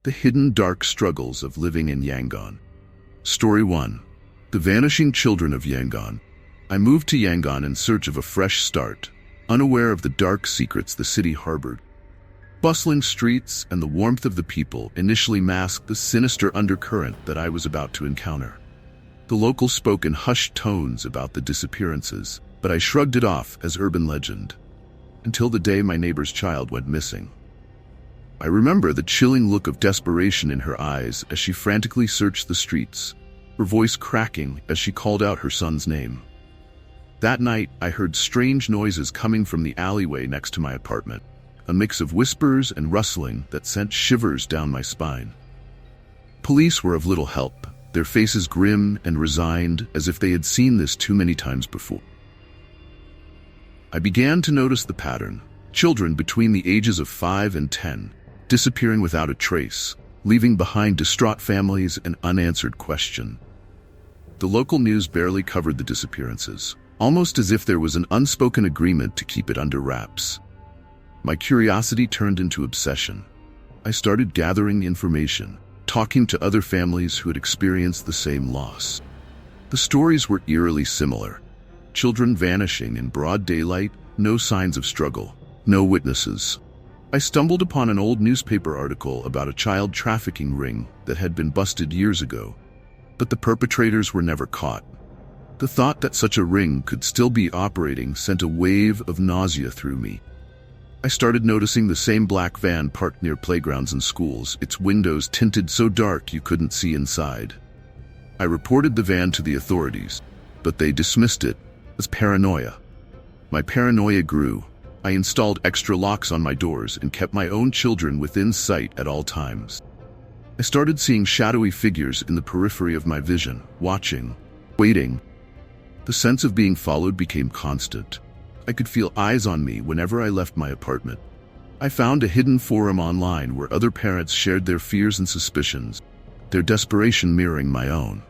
The hidden dark struggles of living in Yangon. Story 1. The vanishing children of Yangon. I moved to Yangon in search of a fresh start, unaware of the dark secrets the city harbored. Bustling streets and the warmth of the people initially masked the sinister undercurrent that I was about to encounter. The locals spoke in hushed tones about the disappearances, but I shrugged it off as urban legend, until the day my neighbor's child went missing. I remember the chilling look of desperation in her eyes as she frantically searched the streets, her voice cracking as she called out her son's name. That night, I heard strange noises coming from the alleyway next to my apartment, a mix of whispers and rustling that sent shivers down my spine. Police were of little help, their faces grim and resigned as if they had seen this too many times before. I began to notice the pattern: children between the ages of 5 and 10, disappearing without a trace, leaving behind distraught families and unanswered questions. The local news barely covered the disappearances, almost as if there was an unspoken agreement to keep it under wraps. My curiosity turned into obsession. I started gathering information, talking to other families who had experienced the same loss. The stories were eerily similar. Children vanishing in broad daylight, no signs of struggle, no witnesses. I stumbled upon an old newspaper article about a child trafficking ring that had been busted years ago, but the perpetrators were never caught. The thought that such a ring could still be operating sent a wave of nausea through me. I started noticing the same black van parked near playgrounds and schools, its windows tinted so dark you couldn't see inside. I reported the van to the authorities, but they dismissed it as paranoia. My paranoia grew. I installed extra locks on my doors and kept my own children within sight at all times. I started seeing shadowy figures in the periphery of my vision, watching, waiting. The sense of being followed became constant. I could feel eyes on me whenever I left my apartment. I found a hidden forum online where other parents shared their fears and suspicions, their desperation mirroring my own.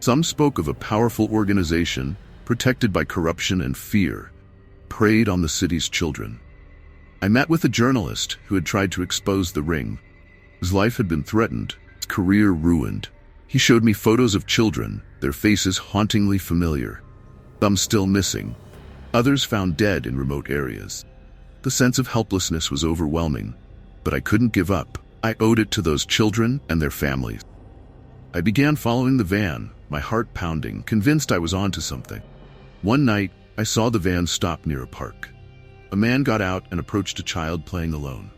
Some spoke of a powerful organization, protected by corruption and fear, preyed on the city's children. I met with a journalist who had tried to expose the ring. His life had been threatened, his career ruined. He showed me photos of children, their faces hauntingly familiar, some still missing, others found dead in remote areas. The sense of helplessness was overwhelming, but I couldn't give up. I owed it to those children and their families. I began following the van, my heart pounding, convinced I was onto something. One night, I saw the van stop near a park. A man got out and approached a child playing alone.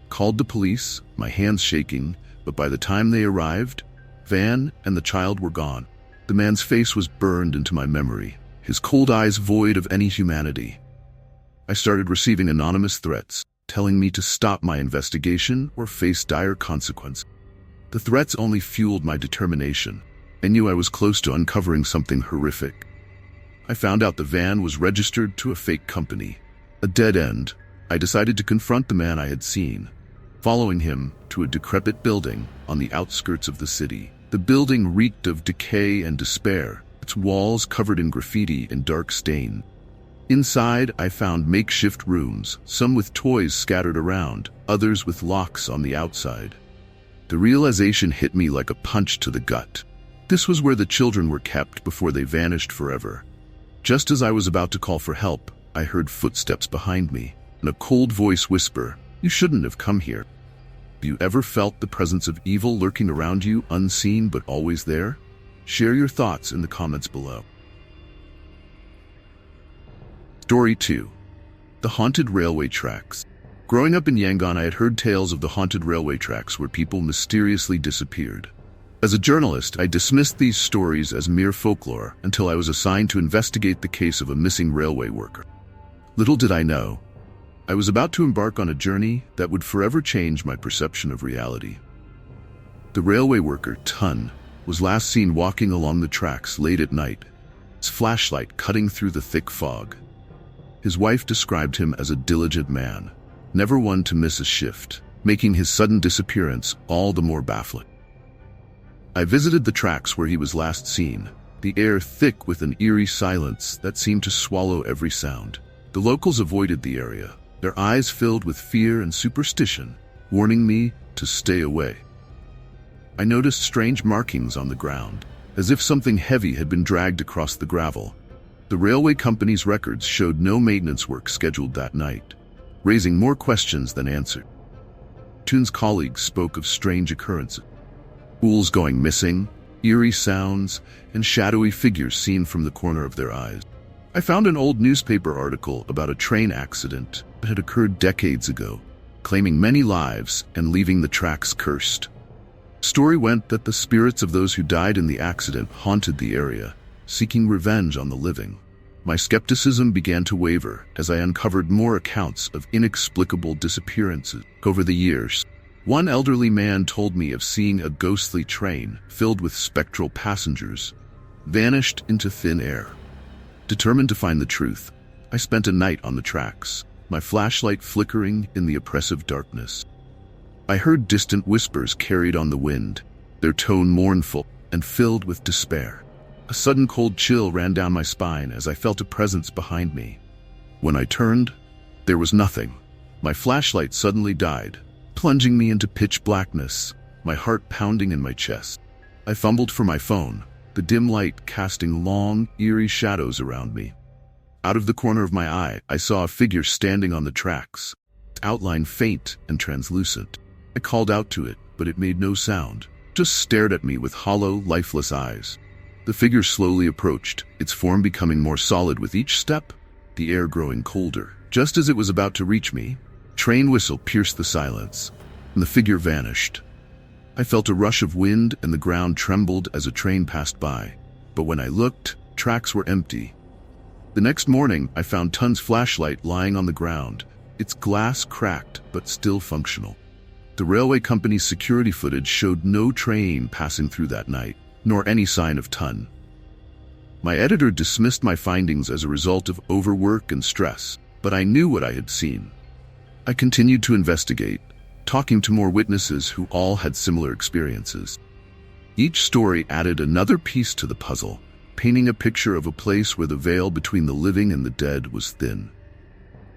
Called the police, my hands shaking, but by the time they arrived, van and the child were gone. The man's face was burned into my memory, his cold eyes void of any humanity. I started receiving anonymous threats, telling me to stop my investigation or face dire consequences. The threats only fueled my determination. I knew I was close to uncovering something horrific. I found out the van was registered to a fake company, a dead end. I decided to confront the man I had seen, following him to a decrepit building on the outskirts of the city. The building reeked of decay and despair, its walls covered in graffiti and dark stain. Inside, I found makeshift rooms, some with toys scattered around, others with locks on the outside. The realization hit me like a punch to the gut. This was where the children were kept before they vanished forever. Just as I was about to call for help, I heard footsteps behind me, and a cold voice whisper, "You shouldn't have come here." Have you ever felt the presence of evil lurking around you, unseen but always there? Share your thoughts in the comments below. Story 2. The haunted railway tracks. Growing up in Yangon, I had heard tales of the haunted railway tracks where people mysteriously disappeared. As a journalist, I dismissed these stories as mere folklore until I was assigned to investigate the case of a missing railway worker. Little did I know, I was about to embark on a journey that would forever change my perception of reality. The railway worker, Tun, was last seen walking along the tracks late at night, his flashlight cutting through the thick fog. His wife described him as a diligent man, never one to miss a shift, making his sudden disappearance all the more baffling. I visited the tracks where he was last seen, the air thick with an eerie silence that seemed to swallow every sound. The locals avoided the area, their eyes filled with fear and superstition, warning me to stay away. I noticed strange markings on the ground, as if something heavy had been dragged across the gravel. The railway company's records showed no maintenance work scheduled that night, raising more questions than answered. Toon's colleagues spoke of strange occurrences. Ghouls going missing, eerie sounds, and shadowy figures seen from the corner of their eyes. I found an old newspaper article about a train accident that had occurred decades ago, claiming many lives and leaving the tracks cursed. Story went that the spirits of those who died in the accident haunted the area, seeking revenge on the living. My skepticism began to waver as I uncovered more accounts of inexplicable disappearances over the years. One elderly man told me of seeing a ghostly train filled with spectral passengers vanished into thin air. Determined to find the truth, I spent a night on the tracks, my flashlight flickering in the oppressive darkness. I heard distant whispers carried on the wind, their tone mournful and filled with despair. A sudden cold chill ran down my spine as I felt a presence behind me. When I turned, there was nothing. My flashlight suddenly died, plunging me into pitch blackness, my heart pounding in my chest. I fumbled for my phone, the dim light casting long, eerie shadows around me. Out of the corner of my eye, I saw a figure standing on the tracks, its outline faint and translucent. I called out to it, but it made no sound, just stared at me with hollow, lifeless eyes. The figure slowly approached, its form becoming more solid with each step, the air growing colder. Just as it was about to reach me, a train whistle pierced the silence, and the figure vanished. I felt a rush of wind and the ground trembled as a train passed by, but when I looked, tracks were empty. The next morning, I found Tun's flashlight lying on the ground, its glass cracked but still functional. The railway company's security footage showed no train passing through that night, nor any sign of Tun. My editor dismissed my findings as a result of overwork and stress, but I knew what I had seen. I continued to investigate, talking to more witnesses who all had similar experiences. Each story added another piece to the puzzle, painting a picture of a place where the veil between the living and the dead was thin.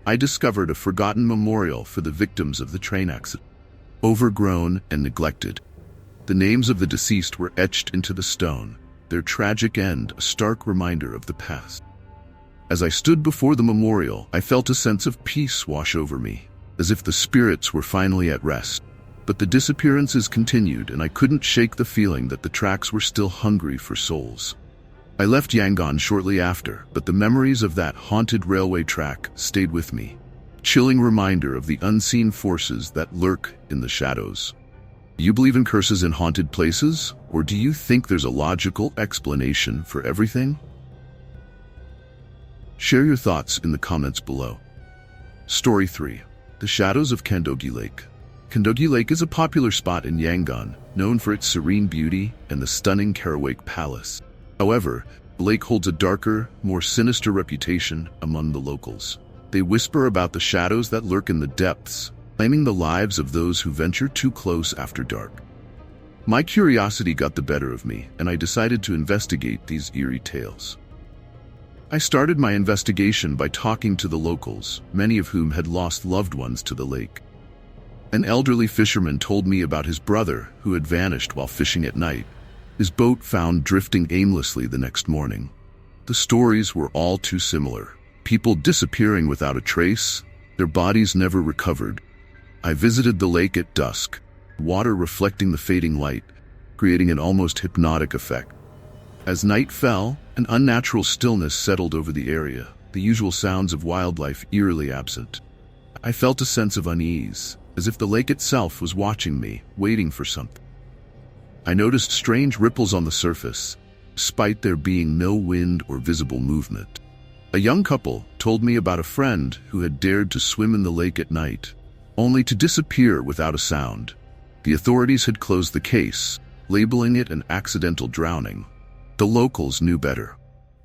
I discovered a forgotten memorial for the victims of the train accident. Overgrown and neglected, the names of the deceased were etched into the stone, their tragic end a stark reminder of the past. As I stood before the memorial, I felt a sense of peace wash over me, as if the spirits were finally at rest. But the disappearances continued, and I couldn't shake the feeling that the tracks were still hungry for souls. I left Yangon shortly after, but the memories of that haunted railway track stayed with me, a chilling reminder of the unseen forces that lurk in the shadows. Do you believe in curses in haunted places, or do you think there's a logical explanation for everything? Share your thoughts in the comments below. Story 3. The Shadows of Kandogi Lake. Kandogi Lake is a popular spot in Yangon, known for its serene beauty and the stunning Karawake Palace. However, the lake holds a darker, more sinister reputation among the locals. They whisper about the shadows that lurk in the depths, claiming the lives of those who venture too close after dark. My curiosity got the better of me, and I decided to investigate these eerie tales. I started my investigation by talking to the locals, many of whom had lost loved ones to the lake. An elderly fisherman told me about his brother who had vanished while fishing at night, his boat found drifting aimlessly the next morning. The stories were all too similar. People disappearing without a trace, their bodies never recovered. I visited the lake at dusk, water reflecting the fading light, creating an almost hypnotic effect. As night fell, an unnatural stillness settled over the area, the usual sounds of wildlife eerily absent. I felt a sense of unease, as if the lake itself was watching me, waiting for something. I noticed strange ripples on the surface, despite there being no wind or visible movement. A young couple told me about a friend who had dared to swim in the lake at night, only to disappear without a sound. The authorities had closed the case, labeling it an accidental drowning. The locals knew better.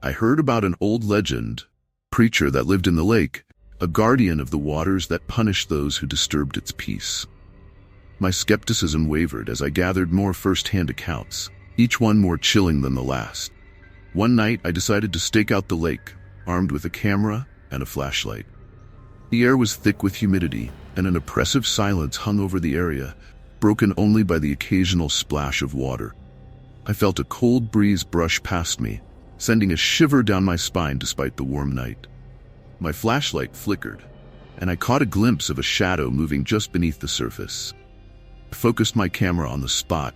I heard about an old legend, a preacher that lived in the lake, a guardian of the waters that punished those who disturbed its peace. My skepticism wavered as I gathered more first-hand accounts, each one more chilling than the last. One night, I decided to stake out the lake, armed with a camera and a flashlight. The air was thick with humidity, and an oppressive silence hung over the area, broken only by the occasional splash of water. I felt a cold breeze brush past me, sending a shiver down my spine despite the warm night. My flashlight flickered, and I caught a glimpse of a shadow moving just beneath the surface. I focused my camera on the spot,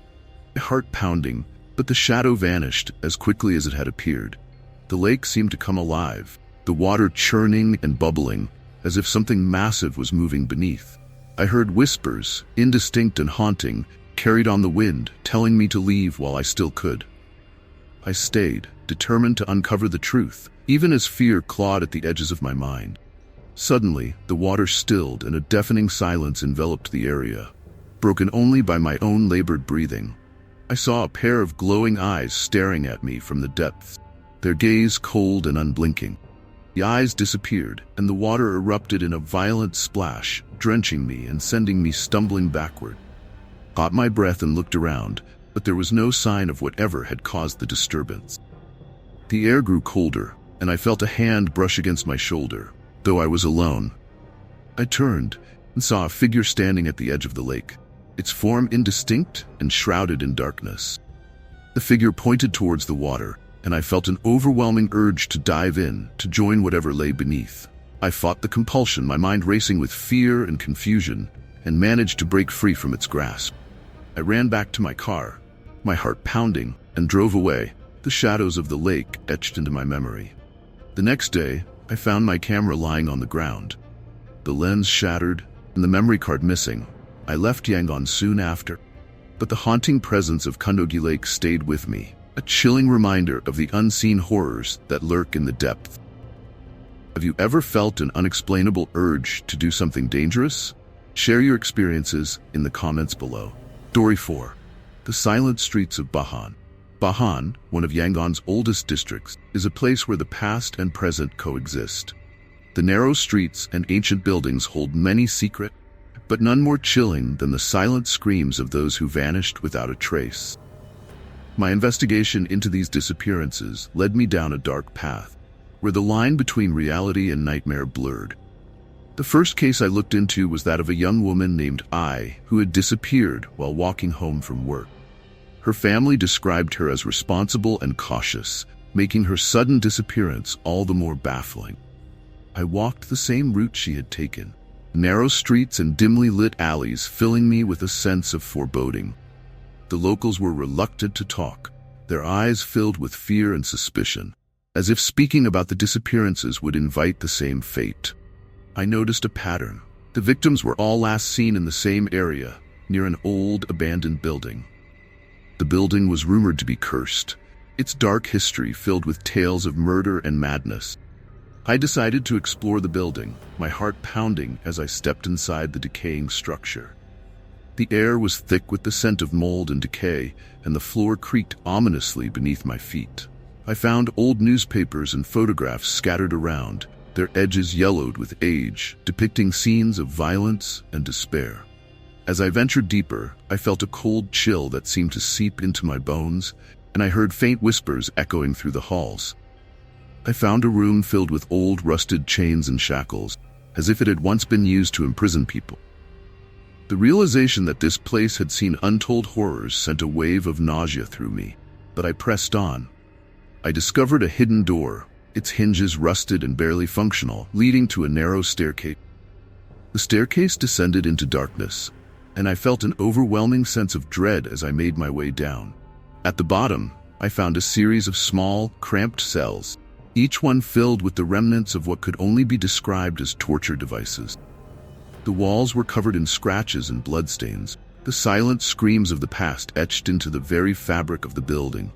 my heart pounding, but the shadow vanished as quickly as it had appeared. The lake seemed to come alive, the water churning and bubbling, as if something massive was moving beneath. I heard whispers, indistinct and haunting, carried on the wind, telling me to leave while I still could. I stayed, determined to uncover the truth, even as fear clawed at the edges of my mind. Suddenly, the water stilled and a deafening silence enveloped the area, broken only by my own labored breathing. I saw a pair of glowing eyes staring at me from the depths, their gaze cold and unblinking. The eyes disappeared, and the water erupted in a violent splash, drenching me and sending me stumbling backward. I caught my breath and looked around, but there was no sign of whatever had caused the disturbance. The air grew colder, and I felt a hand brush against my shoulder, though I was alone. I turned and saw a figure standing at the edge of the lake, its form indistinct and shrouded in darkness. The figure pointed towards the water, and I felt an overwhelming urge to dive in, to join whatever lay beneath. I fought the compulsion, my mind racing with fear and confusion, and managed to break free from its grasp. I ran back to my car, my heart pounding, and drove away, the shadows of the lake etched into my memory. The next day, I found my camera lying on the ground, the lens shattered and the memory card missing. I left Yangon soon after, but the haunting presence of Kundogi Lake stayed with me, a chilling reminder of the unseen horrors that lurk in the depth. Have you ever felt an unexplainable urge to do something dangerous? Share your experiences in the comments below. Story 4. The Silent Streets of Bahan. Bahan, one of Yangon's oldest districts, is a place where the past and present coexist. The narrow streets and ancient buildings hold many secrets, but none more chilling than the silent screams of those who vanished without a trace. My investigation into these disappearances led me down a dark path, where the line between reality and nightmare blurred. The first case I looked into was that of a young woman named Ai, who had disappeared while walking home from work. Her family described her as responsible and cautious, making her sudden disappearance all the more baffling. I walked the same route she had taken, narrow streets and dimly lit alleys filling me with a sense of foreboding. The locals were reluctant to talk, their eyes filled with fear and suspicion, as if speaking about the disappearances would invite the same fate. I noticed a pattern. The victims were all last seen in the same area, near an old, abandoned building. The building was rumored to be cursed, its dark history filled with tales of murder and madness. I decided to explore the building, my heart pounding as I stepped inside the decaying structure. The air was thick with the scent of mold and decay, and the floor creaked ominously beneath my feet. I found old newspapers and photographs scattered around, their edges yellowed with age, depicting scenes of violence and despair. As I ventured deeper, I felt a cold chill that seemed to seep into my bones, and I heard faint whispers echoing through the halls. I found a room filled with old rusted chains and shackles, as if it had once been used to imprison people. The realization that this place had seen untold horrors sent a wave of nausea through me, but I pressed on. I discovered a hidden door, its hinges rusted and barely functional, leading to a narrow staircase. The staircase descended into darkness, and I felt an overwhelming sense of dread as I made my way down. At the bottom, I found a series of small, cramped cells, each one filled with the remnants of what could only be described as torture devices. The walls were covered in scratches and bloodstains, the silent screams of the past etched into the very fabric of the building.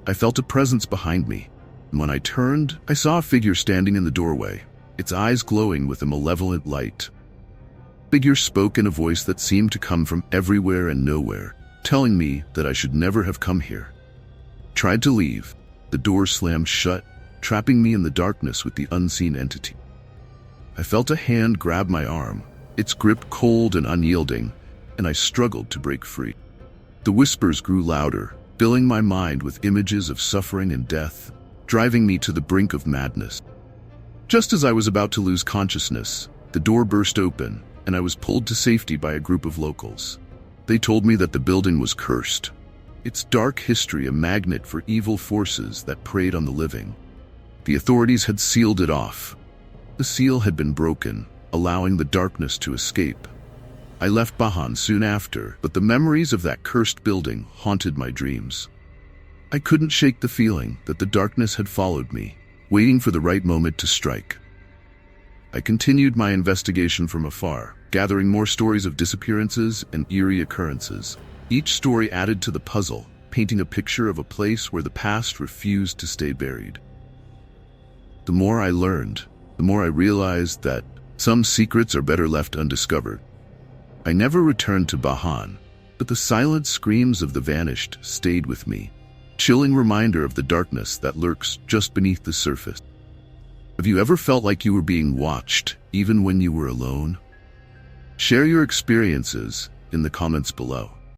I felt a presence behind me, and when I turned, I saw a figure standing in the doorway, its eyes glowing with a malevolent light. The figure spoke in a voice that seemed to come from everywhere and nowhere, telling me that I should never have come here. I tried to leave. The door slammed shut, trapping me in the darkness with the unseen entity. I felt a hand grab my arm, its grip cold and unyielding, and I struggled to break free. The whispers grew louder, filling my mind with images of suffering and death, driving me to the brink of madness. Just as I was about to lose consciousness, the door burst open, and I was pulled to safety by a group of locals. They told me that the building was cursed, its dark history a magnet for evil forces that preyed on the living. The authorities had sealed it off. The seal had been broken, allowing the darkness to escape. I left Bahan soon after, but the memories of that cursed building haunted my dreams. I couldn't shake the feeling that the darkness had followed me, waiting for the right moment to strike. I continued my investigation from afar, gathering more stories of disappearances and eerie occurrences. Each story added to the puzzle, painting a picture of a place where the past refused to stay buried. The more I learned, the more I realized that some secrets are better left undiscovered. I never returned to Bahan, but the silent screams of the vanished stayed with me, chilling reminder of the darkness that lurks just beneath the surface. Have you ever felt like you were being watched, even when you were alone? Share your experiences in the comments below.